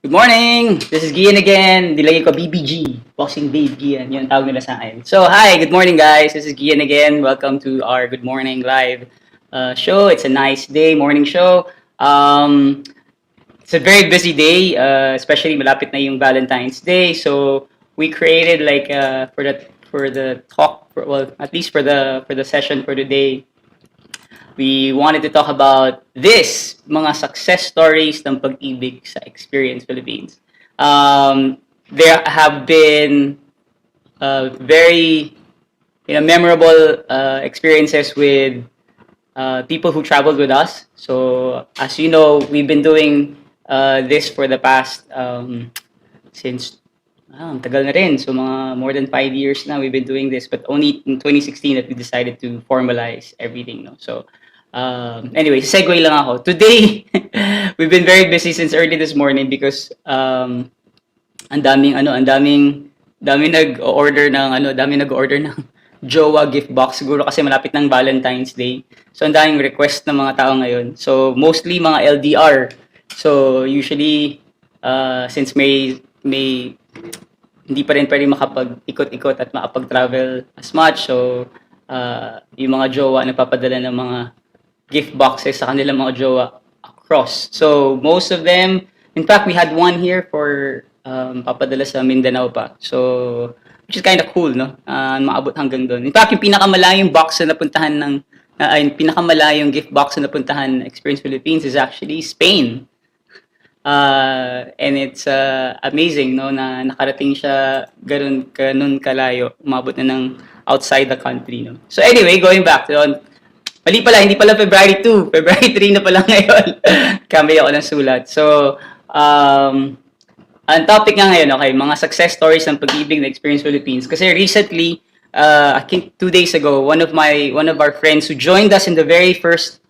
Good morning! This is Gian again. Nilagay ko BBG. Boxing Babe Gian. Yun ang tawag nila sa akin. So, hi! Good morning, guys. This is Gian again. Welcome to our Good Morning Live show. It's a nice day, morning show. It's a very busy day, especially malapit na yung Valentine's Day. So, we created like for the talk, well, at least for the session for today, we wanted to talk about mga success stories ng pag-ibig sa Experience Philippines. There have been very memorable experiences with people who traveled with us. So, as you know, we've been doing this for the past since ang tagal na rin. So, mga more than 5 years na we've been doing this, but only in 2016 that we decided to formalize everything. No? So, anyway, segue lang ako. Today, we've been very busy since early this morning because ang daming nag-order ng jowa gift box siguro kasi malapit ng Valentine's Day. So ang daming request ng mga tao ngayon. So mostly mga LDR. So usually since may hindi pa rin pwede makapag-ikot-ikot at makapag-travel as much. So yung mga jowa nagpapadala ng mga gift boxes sa kanilang mga jowa across. So most of them, in fact, we had one here for papadala sa Mindanao pa. So which is kind of cool, no? Maabot hanggang doon. In fact, yung pinakamalayong box na napuntahan yung pinakamalayong gift box na napuntahan Experience Philippines is actually Spain. And it's amazing, no, na nakarating siya ganun kalayo, umabot na ng outside the country, no. So anyway, going back to mali pala, hindi pala February 2, February 3 na pala ngayon. Kamay ako ng sulat. So, ang topic nga ngayon, okay, mga success stories ng pag-ibig na Experience Philippines. Kasi recently, I think 2 days ago, one of our friends who joined us in the very first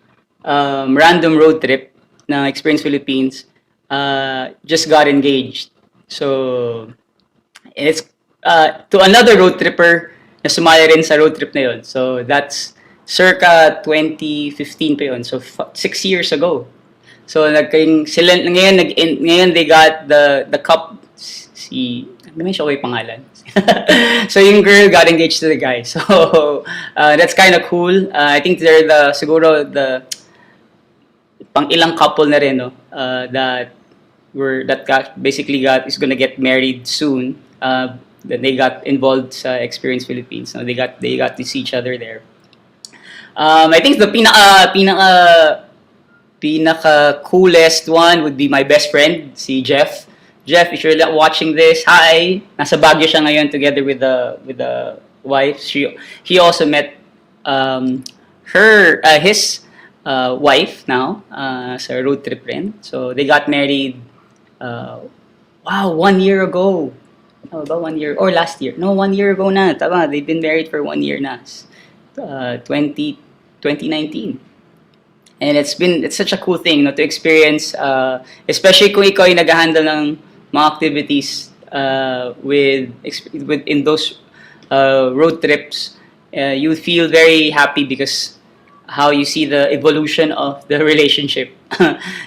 random road trip ng Experience Philippines just got engaged. So, it's to another road tripper na sumaya rin sa road trip na yun. So, that's circa 2015 pa yun. So, 6 years ago. So ngayon they got the cup may siya ko yung pangalan. So yung girl got engaged to the guy. So that's kind of cool. I think they're siguro the pang ilang couple na rin, no, that is gonna get married soon. That they got involved sa Experience Philippines. No, they got to see each other there. I think the pinaka coolest one would be my best friend, si Jeff. Jeff, if you're watching this, hi. Nasa Baguio siya ngayon together with the wife. He also met his wife now sa road trip rin. So they got married 1 year ago. About 1 year or last year? No, 1 year ago na. Tama, they've been married for 1 year na. 2019. And it's such a cool thing, no, to experience, especially kung ikaw ay nag-handle ng mga activities in those road trips. You feel very happy because how you see the evolution of the relationship.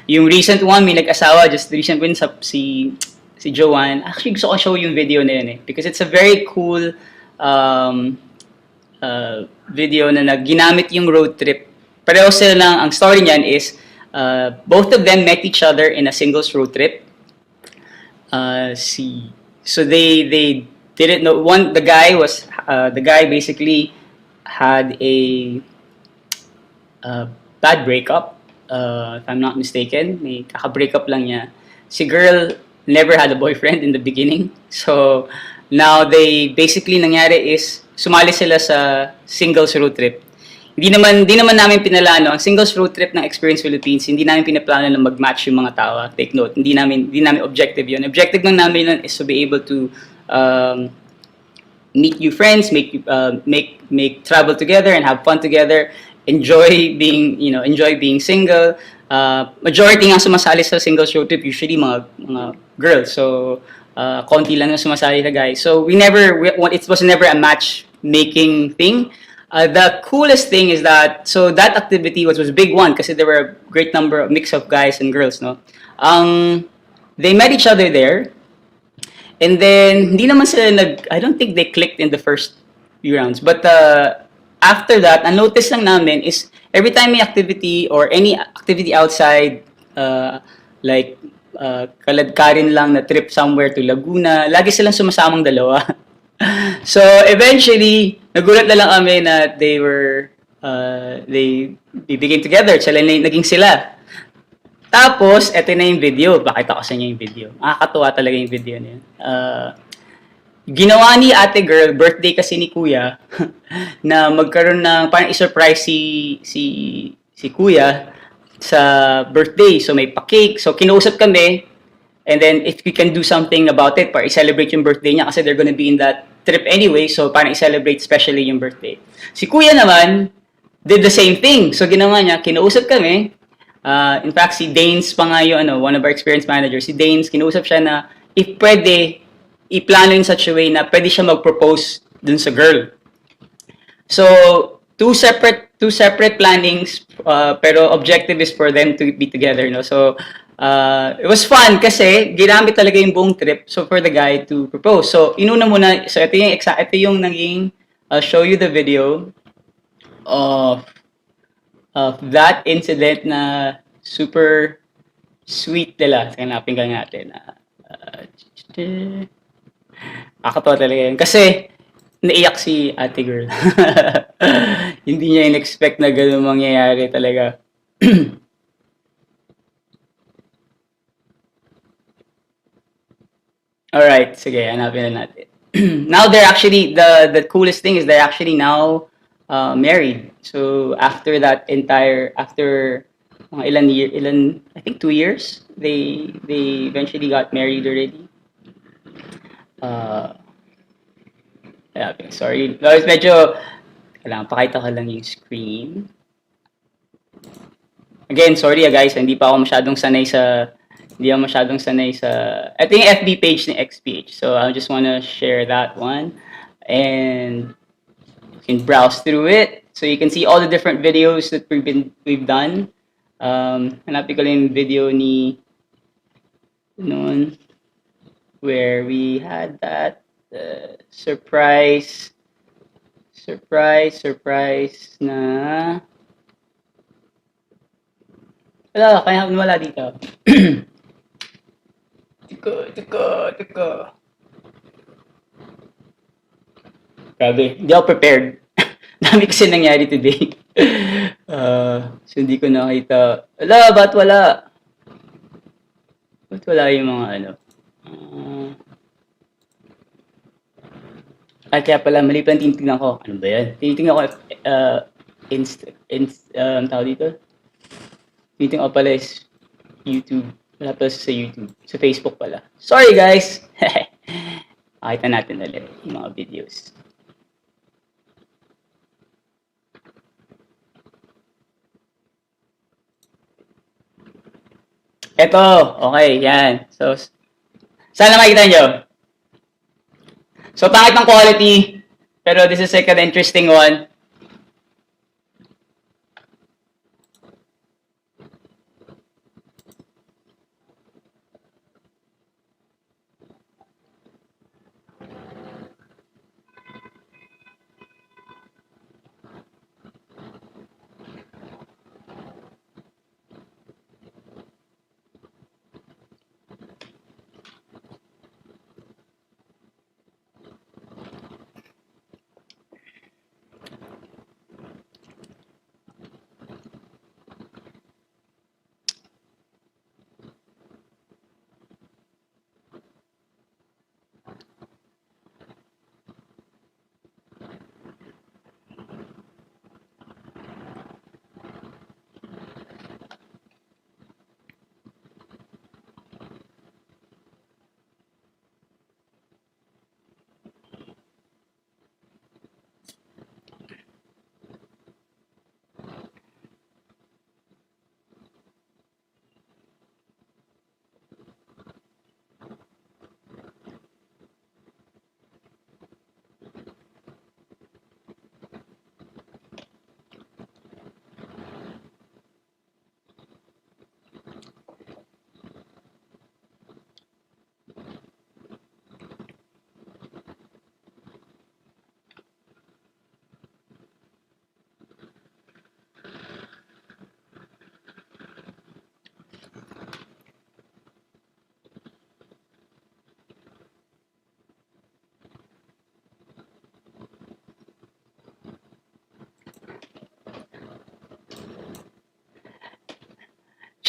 Yung recent one, may nag-asawa, just recent one si Joanne. Actually, gusto ko show yung video na yun because it's a very cool video na ginamit yung road trip. Pareho sila lang, ang story niyan is both of them met each other in a singles road trip. So they didn't know. The guy basically had a bad breakup, if I'm not mistaken. May kaka-breakup lang niya. Si girl never had a boyfriend in the beginning. So now basically nangyari is sumali sila sa singles road trip. Hindi naman namin pinalano ang singles road trip ng Experience Philippines. Hindi namin pinaplano na mag-match yung mga tao. Take note, hindi namin objective 'yun. Objective lang namin nun is to be able to meet new friends, make travel together and have fun together, enjoy being single. Majority nga sumasali sa singles road trip usually mga girls. So konti lang yung sumasali na guys. So it was never a match making thing. The coolest thing is that that activity was a big one kasi there were a great mix of guys and girls, no. they met each other there. And then, hindi naman sila I don't think they clicked in the first few rounds. But after that, ang notice lang namin is every time may activity or any activity outside, uh, like kaladkarin lang na trip somewhere to Laguna, lagi silang sumasamang dalawa. So eventually, nagulat na lang kami na they became together. Sila na naging sila. Tapos, eto na yung video. Pakita ko sa inyo yung video. Nakakatuwa talaga yung video na yun. Ginawa ni ate girl, birthday kasi ni kuya, na magkaroon ng, parang i-surprise si kuya sa birthday. So, may pa-cake. So, kinausap kami. And then, if we can do something about it, para i-celebrate yung birthday niya kasi they're gonna be in that trip anyway. So, parang i-celebrate specially yung birthday. Si kuya naman, did the same thing. So, ginawa niya, kinausap kami. In fact, si Danes pa nga yung one of our experience managers, si Danes, kinausap siya na if pwede, i-plano in such a way na pwede siya mag-propose dun sa girl. So, two separate plannings, pero objective is for them to be together, no? So, it was fun kasi ginamit talaga yung buong trip so for the guy to propose. So, inuna muna, so ito yung naging, I'll show you the video of that incident na super sweet nila. Hanapin ka natin. Nakakatawa talaga yun. Kasi, naiyak si ate girl. Hindi niya in-expect na gano'n mangyayari talaga. Alright, sige, hanapin na natin. Now they're actually, the coolest thing is they're actually now married. So after that after mga I think 2 years, they eventually got married already. Uh, yeah, sorry. Guys, medyo, kailangan pakita ko lang yung screen. Again, sorry guys, hindi ako masyadong sanay sa ito yung FB page ni XPH. So I just wanna share that one. And you can browse through it. So you can see all the different videos that we've done. Hanapin ko lang yung video ni noon where we had that surprise na wala dito. Tiko. Grabe, hindi ako prepared. Dami kasi nangyari today. So hindi ko nakita. Ba't wala? Ba't wala yung mga ano? Kaya pala, mali pa tinitignan ko. Ano ba yan? Tinitignan ko, tawag dito? Tinitignan ko pala is YouTube. Wala pala sa YouTube. Sa Facebook pala. Sorry guys! Makita natin ulit yung mga videos. Eto, okay, yan. So, sana makikita nyo. So, pangit ng quality, pero this is like an interesting one.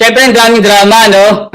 Siyempre, ang daming drama, no?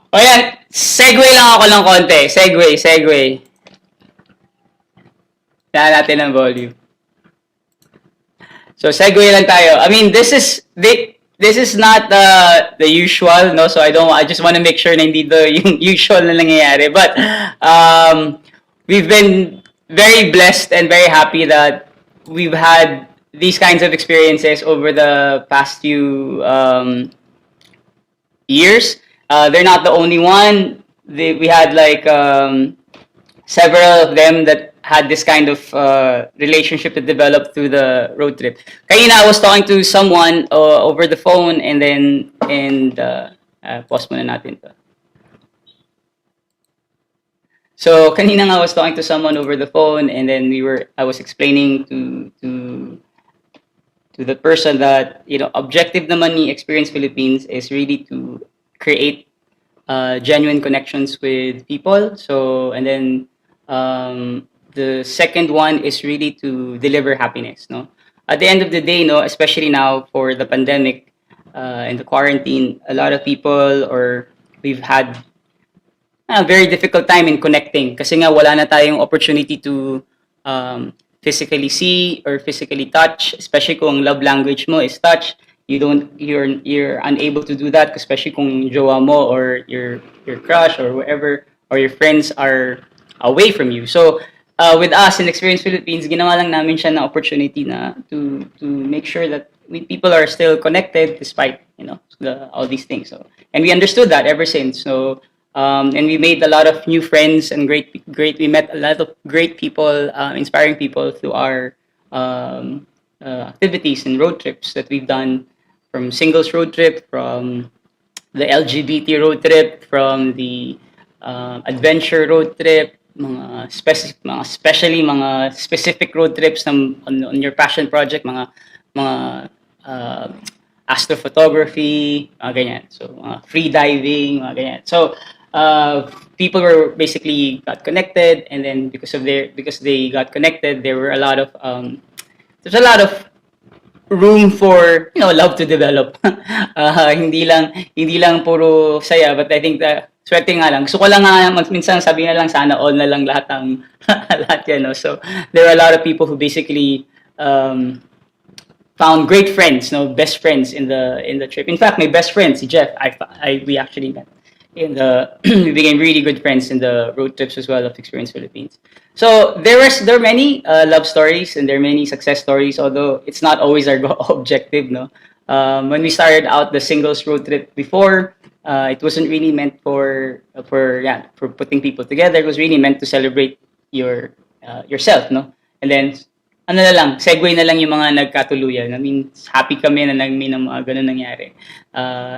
O yan, segue lang ako ng konti. Segue. Kaya natin ang volume. So segue lang tayo. I mean, this is not the usual, no? So I just want to make sure na hindi yung usual na nangyayari. But we've been very blessed and very happy that we've had these kinds of experiences over the past few years. They're not the only one. We had like several of them that had this kind of relationship that developed through the road trip. Kanina, I was talking to someone over the phone and pause muna natin to. So kanina I was talking to someone over the phone and then I was explaining to the person that, you know, objective naman ni Experience Philippines is really to create genuine connections with people. So, and then the second one is really to deliver happiness, no? At the end of the day, no, especially now for the pandemic and the quarantine, a lot of people or we've had a very difficult time in connecting kasi nga wala na tayong opportunity to physically see or physically touch, especially kung love language mo is touch. You're unable to do that, especially kung jowa mo or your crush or whoever or your friends are away from you. So with us in Experience Philippines, ginawa lang namin siya na opportunity na to make sure that people are still connected despite, you know, all these things. So, and we understood that ever since. So and we made a lot of new friends and we met a lot of great people, inspiring people through our activities and road trips that we've done, from singles road trip, from the LGBT road trip, from the adventure road trip, especially mga specific road trips on your passion project, mga astrophotography, mga ganyan. So, free diving, mga ganyan. So, people basically got connected, and then because they got connected, there's a lot of room for, you know, love to develop. Hindi lang puro saya, but I think that swerte nga lang. Gusto ko lang nga minsan sabi nga lang sana all na lang lahat ng lahat yan, no? So there are a lot of people who basically found great friends, no, best friends in the trip. In fact, my best friend, si Jeff, we actually met in the we became really good friends in the road trips as well of Experience Philippines. So there are many love stories and there are many success stories, although it's not always our objective, no. When we started out the singles road trip before, it wasn't really meant for putting people together. It was really meant to celebrate yourself, no. And then ano na lang, segue na lang yung mga nagkatuluyan. I mean, happy kami na may ng mga ganun nangyari.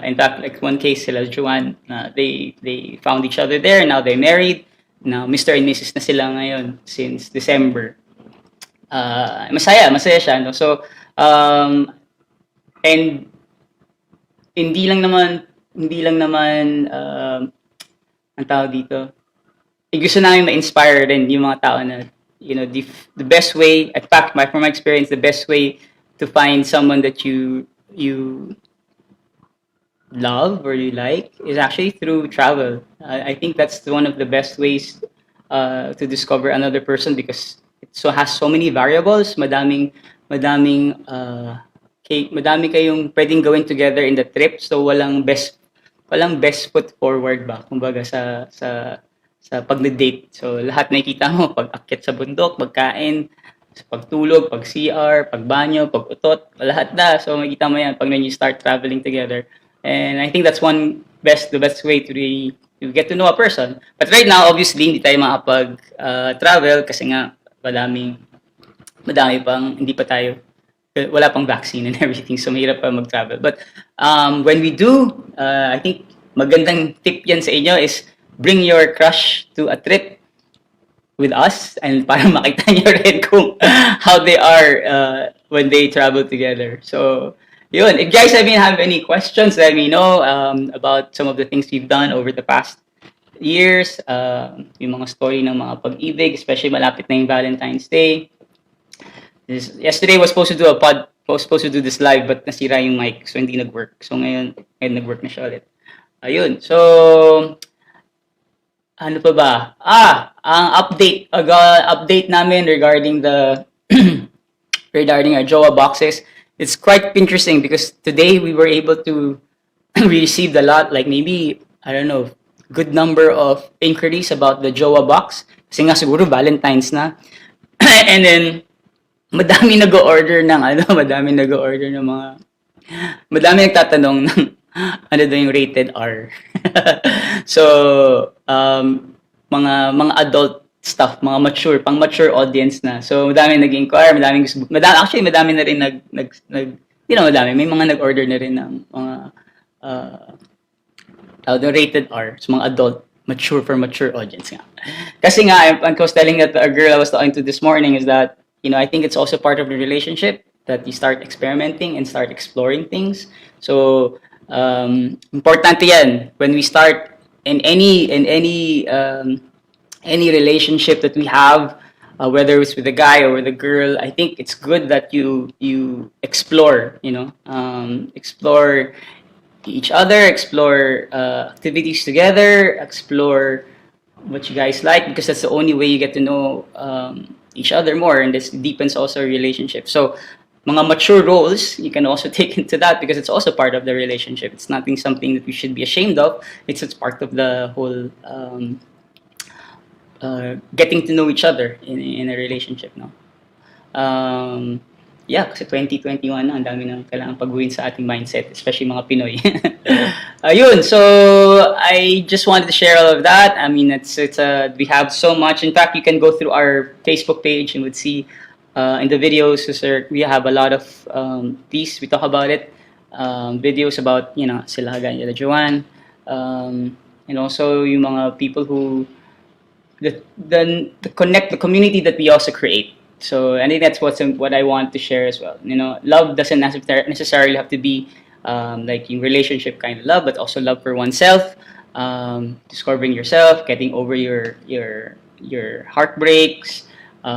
In fact, like one case sila, Juan, they found each other there, now they're married. Now, Mr. and Mrs. na sila ngayon since December. Masaya siya, no? So, and hindi lang naman ang tao dito. Gusto namin ma-inspire din yung mga tao na, you know, the best way, in fact, from my experience, the best way to find someone that you love or you like is actually through travel. I think that's one of the best ways to discover another person because it has so many variables. Madami kayong pwedeng gawin together in the trip. So walang best foot forward ba, kumbaga sa pag-date. So lahat nakikita mo, pag-akyat sa bundok, pagkain, sa pagtulog, pag CR, pag banyo, pag utot, lahat na. So makikita mo yan pag when you start traveling together. And I think that's the best way to really to get to know a person. But right now, obviously, hindi tayo makapag-travel kasi nga madami pang hindi pa tayo wala pang vaccine and everything, so mahirap pa mag-travel. But when we do, I think magandang tip yan sa inyo is bring your crush to a trip with us and para makita nyo rin kung how they are when they travel together. So, yun. If guys have any questions, let me know about some of the things we've done over the past years, yung mga story ng mga pag-ibig, especially malapit na yung Valentine's Day. Yesterday was supposed to do supposed to do this live but nasira yung mic so hindi nag-work. So ngayon nag-work na siya ulit. Ayun. So ano pa ba? Ang update namin regarding the regarding our Jowa boxes. It's quite interesting because today we were able to we received a lot, like maybe I don't know, good number of inquiries about the Jowa box. Kasi nga siguro Valentine's na. And then madami nag-order ng madami nagtatanong ng ano daw yung rated R. So, mga adult stuff, mga pang mature audience na. So, madami nag-inquire, madami na rin madami. May mga nag-order na rin ng mga rated R. So, mga adult, for mature audience nga. Kasi nga, I was telling that a girl I was talking to this morning is that, I think it's also part of the relationship that you start experimenting and start exploring things. So, importante yan when we start in any relationship that we have, whether it's with a guy or with a girl. I think it's good that you explore, explore each other, explore activities together, explore what you guys like, because that's the only way you get to know each other more, and this deepens also a relationship. So mga mature roles you can also take into that because it's also part of the relationship. It's not something that we should be ashamed of. It's part of the whole getting to know each other in a relationship, no? Yeah, kasi 2021 na, ang dami nang kailangan pagbuhin sa ating mindset, especially mga Pinoy. Ayun, so I just wanted to share all of that. I mean, we have so much. In fact, you can go through our Facebook page and would see in the videos, we have a lot of these. We talk about it, videos about sila ganyan, Joanne, and also yung mga people who the community that we also create. So I think that's what I want to share as well. Love doesn't necessarily have to be like in relationship kind of love, but also love for oneself, discovering yourself, getting over your heartbreaks,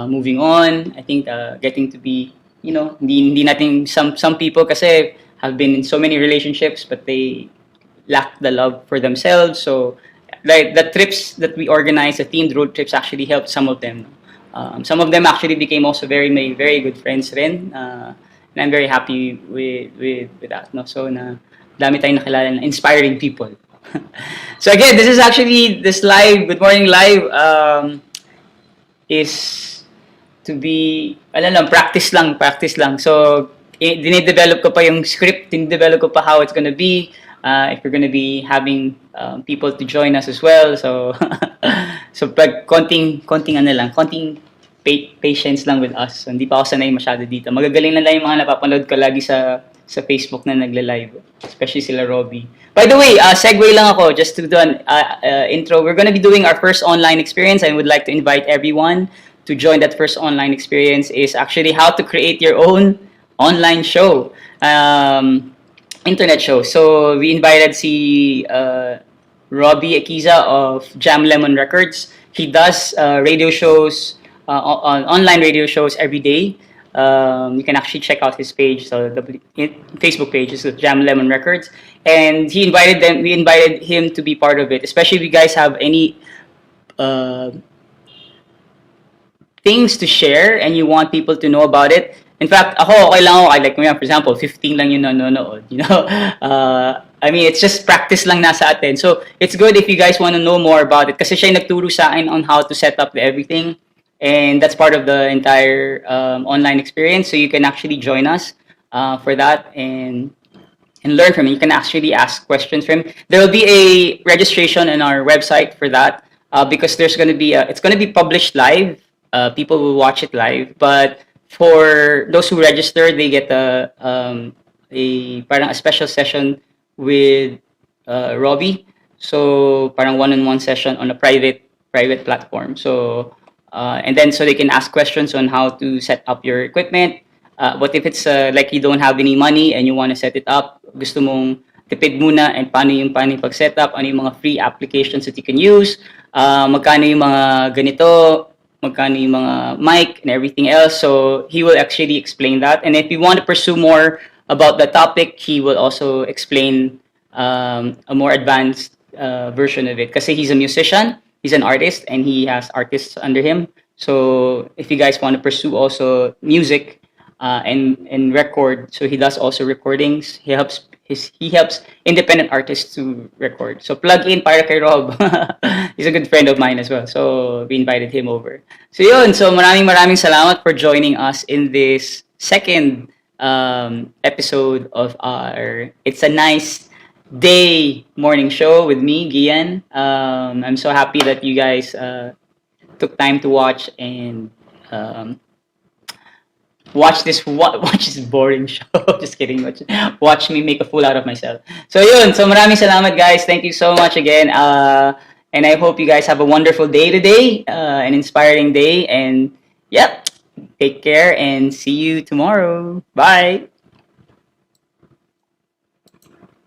moving on. I think getting to be, hindi natin, some people kasi have been in so many relationships but they lack the love for themselves. So like the trips that we organize, the themed road trips actually helped some of them. Some of them actually became also very good friends rin. And I'm very happy with that. No? So dami tayong nakilala na inspiring people. So again, this is actually this live, Good Morning Live, is to be, practice lang. So, dine-develop ko pa yung script, dine-develop ko pa how it's gonna be, if we're gonna be having people to join us as well. So, pag konting patience lang with us. So, hindi pa ako sanay masyado dito. Magagaling na lang yung mga napapanood ko lagi sa Facebook na nagla-live, especially sila Robbie. By the way, segue lang ako just to do an intro. We're gonna be doing our first online experience. I would like to invite everyone to join that first online experience. Is actually how to create your own online show, internet show. So we invited Robbie Akiza of Jam Lemon Records. He does radio shows, online radio shows every day. You can actually check out his page. So the Facebook page is Jam Lemon Records, and we invited him to be part of it. Especially if you guys have any things to share and you want people to know about it. In fact, okay lang ako, like for example, 15 lang yung nanonood, I mean, it's just practice lang nasa atin. So, it's good if you guys want to know more about it kasi siya yung nagturo sa akin on how to set up everything. and that's part of the entire online experience. So you can actually join us for that and learn from him. You can actually ask questions from him. There will be a registration on our website for that because there's going to be it's going to be published live. People will watch it live, but for those who register, they get a parang a special session with Robbie. So parang one-on-one session on a private platform. So and then so they can ask questions on how to set up your equipment. What if it's like you don't have any money and you want to set it up? Gusto mong tipid muna and paano yung pag-setup? Ano yung mga free applications that you can use? Magkano yung mga ganito? Magkano yung mga mic and everything else? So he will actually explain that. And if you want to pursue more about the topic, he will also explain a more advanced version of it. Kasi he's a musician, he's an artist, and he has artists under him. So if you guys want to pursue also music, and record. So he does also recordings. He helps independent artists to record. So plug in para kay Rob. He's a good friend of mine as well. So we invited him over. So yun. So maraming salamat for joining us in this second episode of our It's a Nice Day morning show with me, Gian. I'm so happy that you guys took time to watch and watch this boring show. Just kidding. Watch me make a fool out of myself. So yun. So maraming salamat guys. Thank you so much again. And I hope you guys have a wonderful day today. An inspiring day. And yep. Take care and see you tomorrow. Bye.